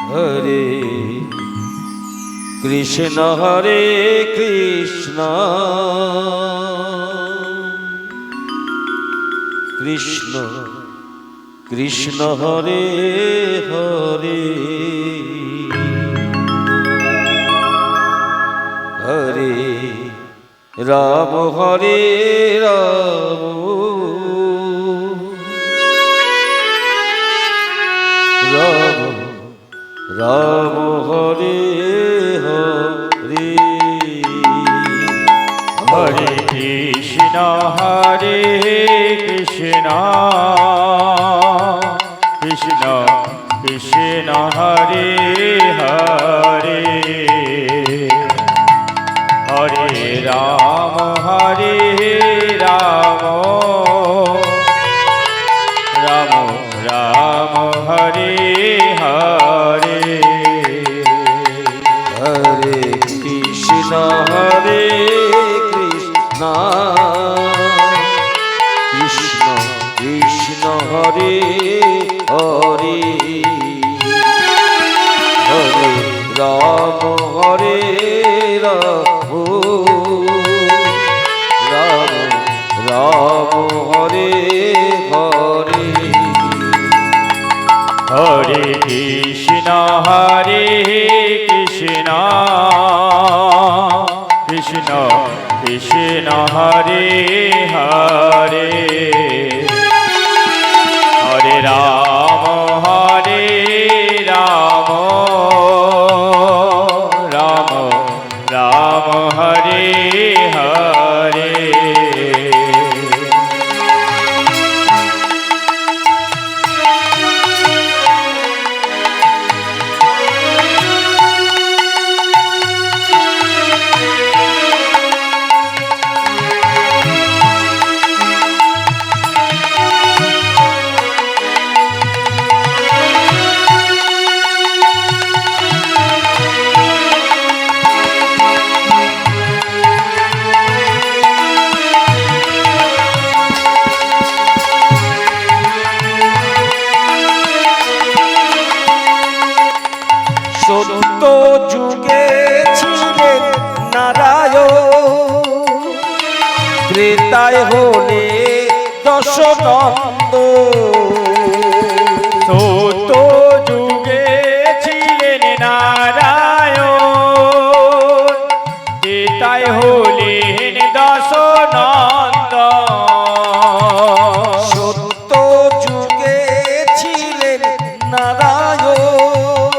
হরে কৃষ্ণ হরে কৃষ্ণ কৃষ্ণ কৃষ্ণ হরে হরে হরে রাম হরে রাম রাম রাম হরে হরে হরে কৃষ্ণ কৃষ্ণ কৃষ্ণ হরে হরে হরে রাম রাম রাম হরে হরে হরে কৃষ্ণ হরে কৃষ্ণ কৃষ্ণ কৃষ্ণ হরে হরে হরে রাম হরে রাম রাম রাম হরে হরে হরে কৃষ্ণ কৃষ্ণ কৃষ্ণ হরে হরে হরে রাম রাম রাম হরে হরে সত্য যুগে ছিলেন নারায়ণ, ত্রেতায় হলে দশনন্দ। সত্য যুগে ছিলেন নারায়ণ, ত্রেতায় হলেন দশনন্দ। সত্য যুগে ছিলেন নারায়ণ,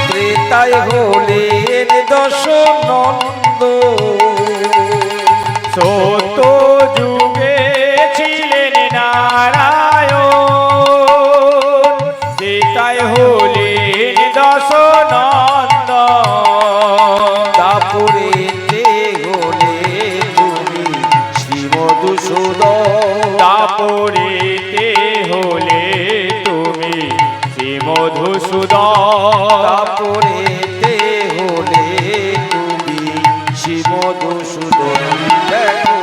ত্রেতায় হলেন দশনন্দ। সত্য যুগে ছিলেন নারায়ণ, ত্রেতায় হলেন দশনন্দ। দাপরেতে হলে তুমি শ্রীমধুসূদন। দাপরেতে হলে তুমি শ্রীমধুসূদন। দাপরেতে হলে তুমি শ্রীমধুসূদন। দেখো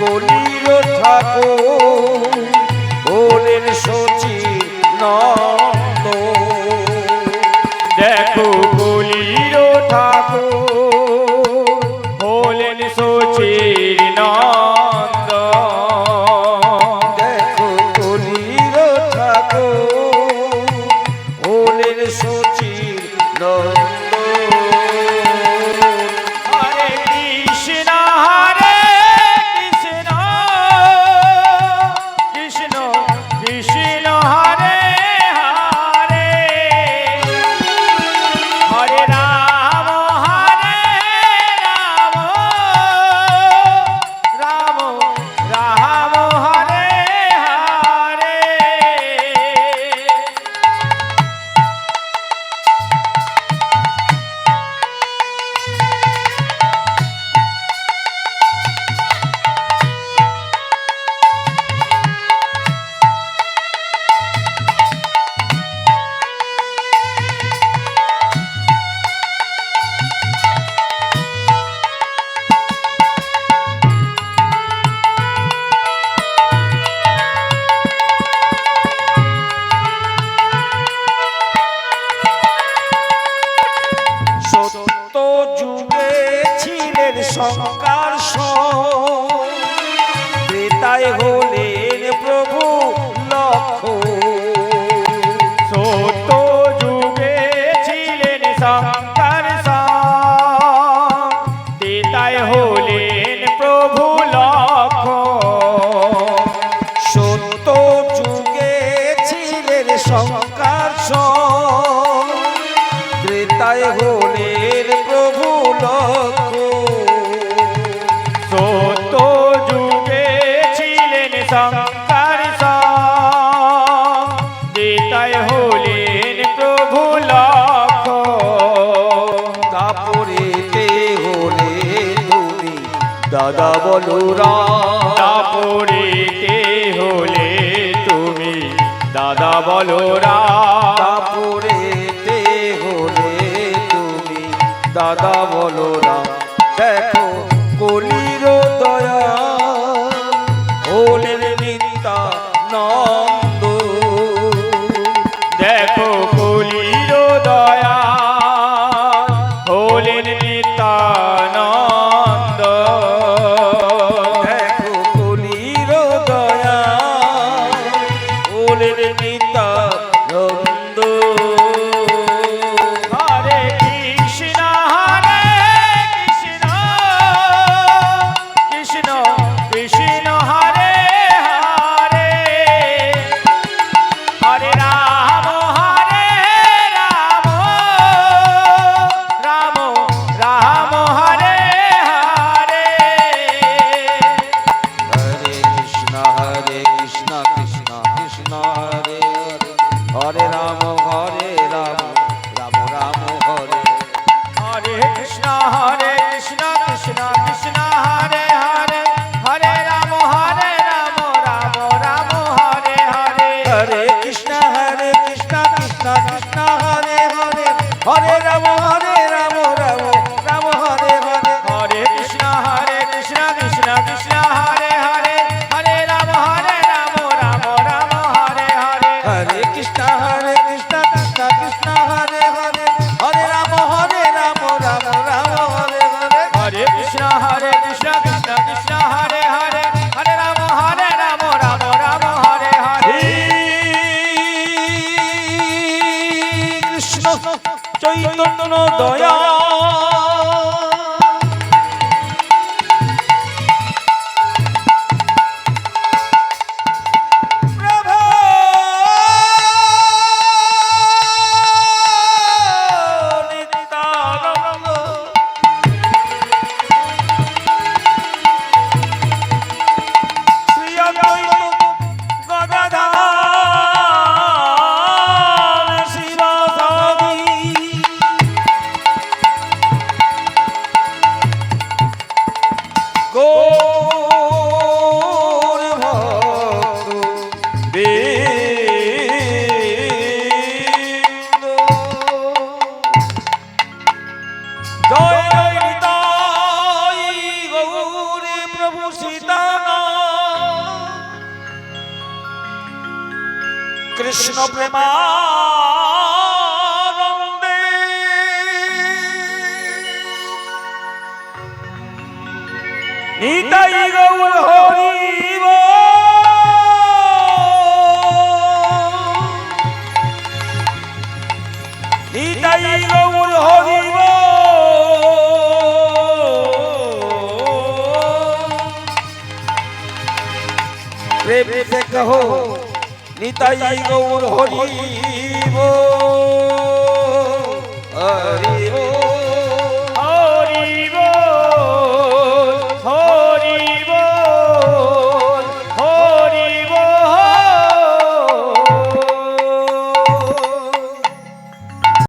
কলির ঠাকুর হলেন সচিনন্দ। দেখো কলির ঠাকুর হলেন সচির নন্দ। দেখো কলির ঠাকুর হলেন সচিনন্দ। হরে কৃষ্ণ হরে কৃষ্ণ কৃষ্ণ কৃষ্ণ হরে হরে হরে রাম রাম রাম হরে হরে। শঙ্কার ত্রেতায় হলেন প্রভু লক্ষ্মণ সত্য যুগে ছিলেন শঙ্কর ত্রেতায় হলেন প্রভু লক্ষ্মণ সত্য যুগে ছিলেন শঙ্কর ত্রেতায় হলেন প্রভু লক্ষ্মণ সত্য যুগে ছিলেন শঙ্কর ত্রেতায় হলেন প্রভু লক্ষ্মণ দাপরেতে হলে তুমি দাদা বলরাম দাপরেতে হলে তুমি দাদা বলরাম দাপরেতে হলে তুমি দাদা বলরাম দেখো কলির দয়া হলেন নিত্যানন্দ দেখো কলির দয়া হলেন নিত্যানন্দ দেখো কলির দয়া হলেন নিত্যানন্দ হরে কৃষ্ণ কৃষ্ণ কৃষ্ণ হরে হরে হরে রাম রাম রাম হরে হরে হরে কৃষ্ণ কৃষ্ণ কৃষ্ণ হরে হরে রাম রাম রাম হরে হরে কৃষ্ণ কৃষ্ণ কৃষ্ণ হরে হরে হরে রাম রাম রাম হরে হরে হরে কৃষ্ণ কৃষ্ণ কৃষ্ণ হরে হরে হরে রাম রাম রাম হরে হরে হরে কৃষ্ণ কৃষ্ণ কৃষ্ণ হরে হরে হরে রাম রাম রাম হরে হরে হরে কৃষ্ণ কৃষ্ণ কৃষ্ণ হরে হরে হরে রাম রাম রাম হরে হরে হরে কৃষ্ণ কৃষ্ণ কৃষ্ণ হরে হরে হরে রাম রাম হরে হরে কৃষ্ণ চৈতন্য দয়া প্রভু নিত্যানন্দ শ্রী অদ্বৈত গদাধর শিবাসাদি গৌর ভক্ত বৃন্দ। জয় জয় নিতাই গৌরে প্রভু সীতানাথ কৃষ্ণ প্রেমানন্দে নিতাই গৌর হরি নিতাই গৌর হরি প্রেম से कहो निताई गौर हरि बोल।